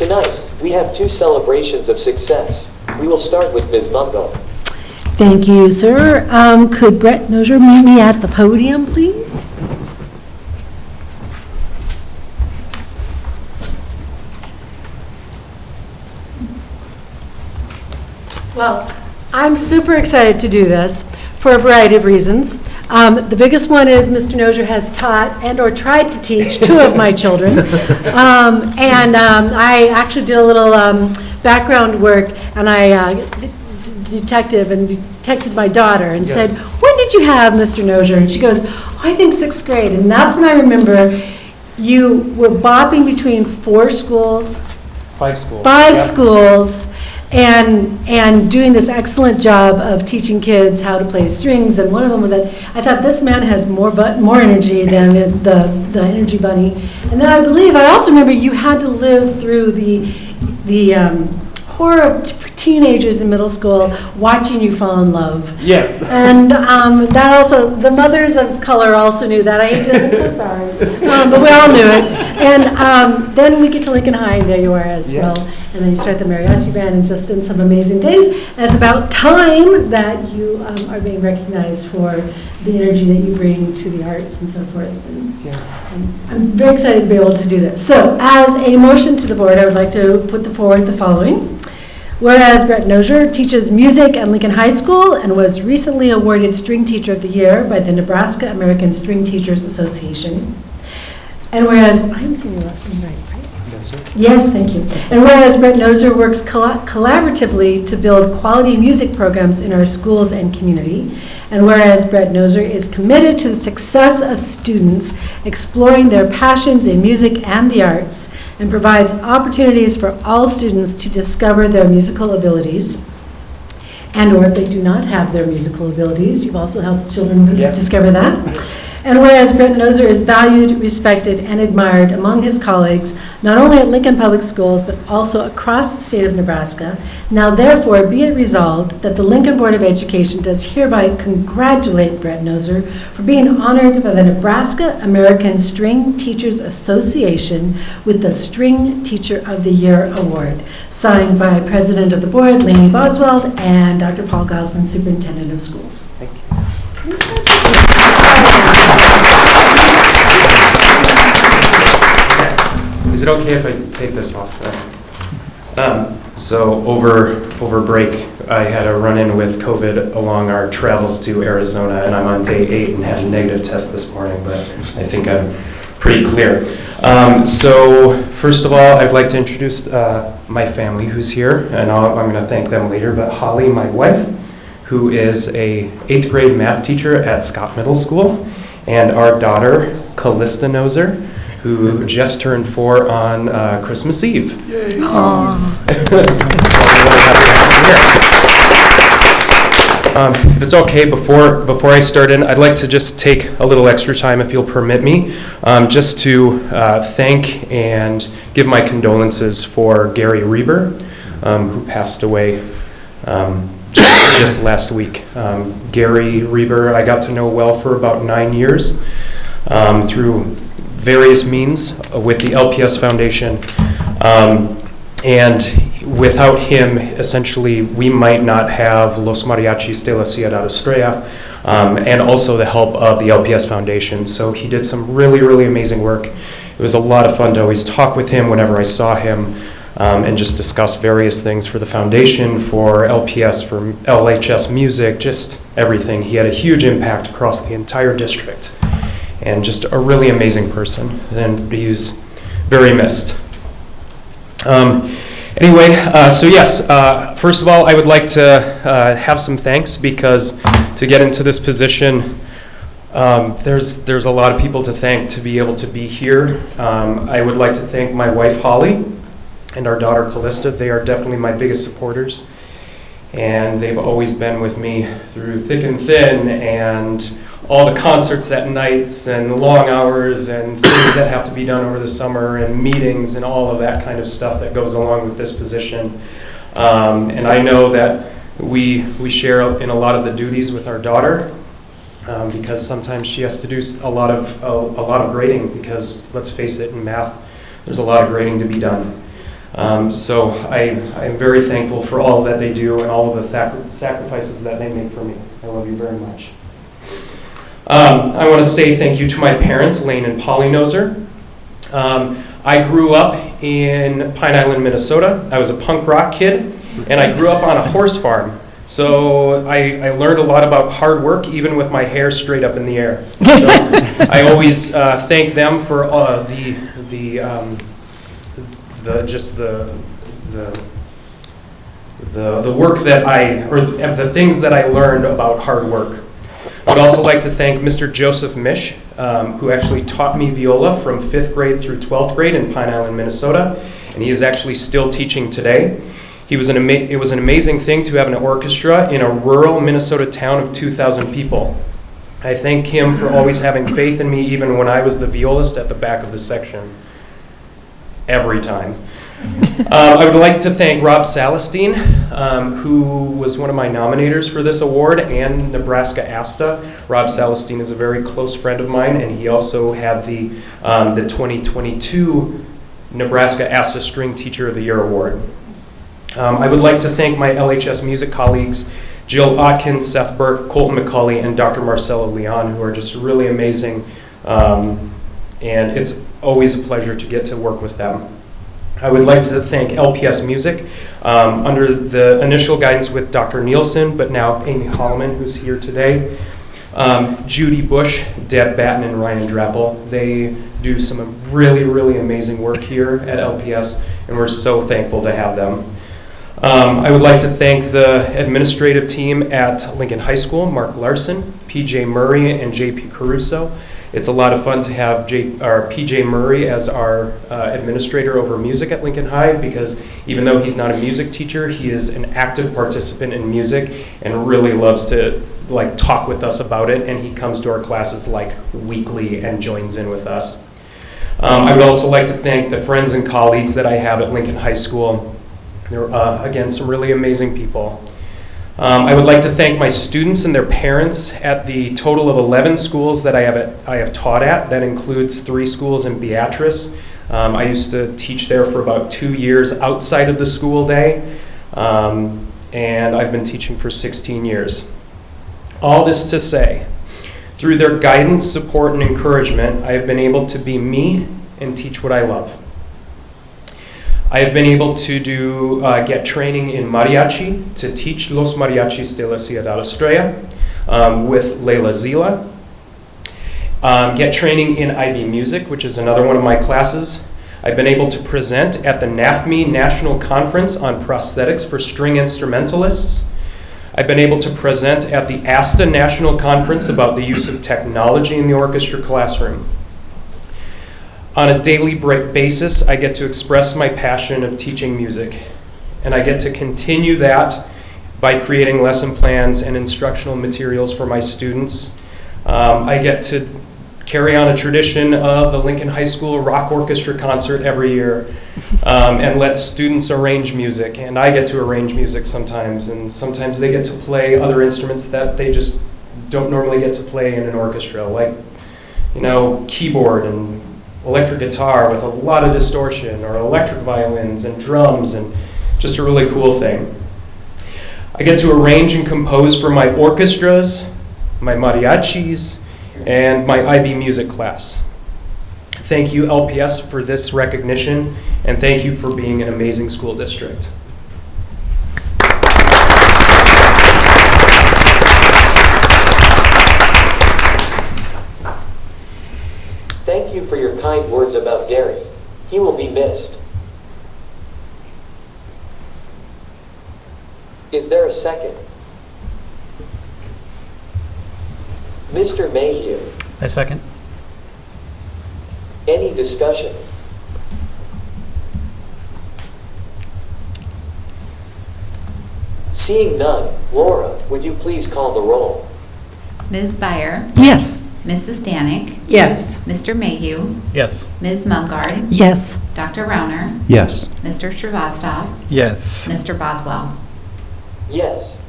Tonight, we have 2 celebrations of success. We will start with Ms. Mungo. Thank you, sir. Could Brett Nozier meet me at the podium, please? Well, I'm super excited to do this for a variety of reasons. The biggest one is Mr. Nozier has taught and or tried to teach 2 of my children. I actually did a little background work, and I detected my daughter and said, "When did you have Mr. Nozier?" And she goes, "Oh, I think 6th grade." And that's when I remember you were bopping between 4 schools. 5 schools. 5 schools. And doing this excellent job of teaching kids how to play strings, and one of them was that I thought this man has more energy than the Energy Bunny. And then I also remember you had to live through the horror of teenagers in middle school watching you fall in love. Yes. And that also, the mothers of color also knew that. I'm so sorry, but we all knew it. And then we get to Lincoln High, and there you are as well. And then you start the Mariachi Band and just done some amazing things. And it's about time that you are being recognized for the energy that you bring to the arts and so forth. And I'm very excited to be able to do this. So as a motion to the board, I would like to put forward the following. Whereas Brett Nozier teaches music at Lincoln High School and was recently awarded String Teacher of the Year by the Nebraska American String Teachers Association. And whereas, I'm saying your last name right? Yes, thank you. And whereas Brett Nozier works collaboratively to build quality music programs in our schools and community, and whereas Brett Nozier is committed to the success of students exploring their passions in music and the arts, and provides opportunities for all students to discover their musical abilities, and or if they do not have their musical abilities, you've also helped children discover that. And whereas Brett Nozier is valued, respected, and admired among his colleagues, not only at Lincoln Public Schools, but also across the state of Nebraska, now therefore be it resolved that the Lincoln Board of Education does hereby congratulate Brett Nozier for being honored by the Nebraska American String Teachers Association with the String Teacher of the Year Award, signed by President of the Board, Lainey Boswell, and Dr. Paul Gosman, Superintendent of Schools. Thank you. Is it okay if I take this off? So over break, I had a run-in with COVID along our travels to Arizona, and I'm on day 8 and had a negative test this morning, but I think I'm pretty clear. So first of all, I'd like to introduce my family who's here, and I'm going to thank them later, but Holly, my wife, who is a 8th grade math teacher at Scott Middle School, and our daughter, Callista Nozier, who just turned 4 on Christmas Eve. Yay. If it's okay, before I start in, I'd like to just take a little extra time, if you'll permit me, just to thank and give my condolences for Gary Reber, who passed away just last week. Gary Reber, I got to know well for about 9 years through various means with the LPS Foundation. And without him, essentially, we might not have Los Mariachis de la Ciudad Estrella, and also the help of the LPS Foundation. So he did some really, really amazing work. It was a lot of fun to always talk with him whenever I saw him, and just discuss various things for the foundation, for LPS, for LHS music, just everything. He had a huge impact across the entire district, and just a really amazing person, and he's very missed. Anyway, so yes, first of all, I would like to have some thanks, because to get into this position, there's a lot of people to thank to be able to be here. I would like to thank my wife, Holly, and our daughter, Callista. They are definitely my biggest supporters, and they've always been with me through thick and thin, and all the concerts at nights and long hours and things that have to be done over the summer and meetings and all of that kind of stuff that goes along with this position. And I know that we share in a lot of the duties with our daughter, because sometimes she has to do a lot of grading, because let's face it, in math there's a lot of grading to be done. So I'm very thankful for all that they do and all of the sacrifices that they make for me. I love you very much. I want to say thank you to my parents, Lane and Polly Noser. I grew up in Pine Island, Minnesota. I was a punk rock kid, and I grew up on a horse farm. So I learned a lot about hard work, even with my hair straight up in the air. So I always thank them for the work that the things that I learned about hard work. I would also like to thank Mr. Joseph Mish, who actually taught me viola from 5th grade through 12th grade in Pine Island, Minnesota, and he is actually still teaching today. It was an amazing thing to have an orchestra in a rural Minnesota town of 2,000 people. I thank him for always having faith in me, even when I was the violist at the back of the section. Every time. I would like to thank Rob Salestein, who was one of my nominators for this award, and Nebraska ASTA. Rob Salestein is a very close friend of mine, and he also had the 2022 Nebraska ASTA String Teacher of the Year Award. I would like to thank my LHS music colleagues, Jill Otkins, Seth Burke, Colton McCauley, and Dr. Marcelo Leon, who are just really amazing, and it's always a pleasure to get to work with them. I would like to thank LPS Music under the initial guidance with Dr. Nielsen, but now Amy Holloman, who's here today. Judy Bush, Deb Batten, and Ryan Drappel. They do some really, really amazing work here at LPS, and we're so thankful to have them. I would like to thank the administrative team at Lincoln High School, Mark Larson, PJ Murray, and JP Caruso. It's a lot of fun to have PJ Murray as our administrator over music at Lincoln High, because even though he's not a music teacher, he is an active participant in music and really loves to talk with us about it, and he comes to our classes weekly and joins in with us. I would also like to thank the friends and colleagues that I have at Lincoln High School. They're, again, some really amazing people. I would like to thank my students and their parents at the total of 11 schools that I have taught at. That includes 3 schools in Beatrice. I used to teach there for about 2 years outside of the school day, and I've been teaching for 16 years. All this to say, through their guidance, support, and encouragement, I have been able to be me and teach what I love. I have been able to get training in mariachi, to teach Los Mariachis de la Ciudad Estrella with Leila Zila. Get training in IB Music, which is another one of my classes. I've been able to present at the NAFME National Conference on Prosthetics for String Instrumentalists. I've been able to present at the ASTA National Conference about the use of technology in the orchestra classroom. On a daily basis, I get to express my passion of teaching music, and I get to continue that by creating lesson plans and instructional materials for my students. I get to carry on a tradition of the Lincoln High School Rock Orchestra concert every year, and let students arrange music, and I get to arrange music sometimes, and sometimes they get to play other instruments that they just don't normally get to play in an orchestra, like, keyboard and electric guitar with a lot of distortion, or electric violins and drums, and just a really cool thing. I get to arrange and compose for my orchestras, my mariachis, and my IB music class. Thank you, LPS, for this recognition, and thank you for being an amazing school district. Thank you for your kind words about Gary. He will be missed. Is there a second? Mr. Mayhew, I second. any discussion? Seeing none, Laura, would you please call the roll? Ms. Byer, Yes. Mrs. Danik, Yes. Mr. Mayhew, Yes. Ms. Mumgard, Yes. Dr. Rauner, Yes. Mr. Shrivastov, Yes. Mr. Boswell. Yes.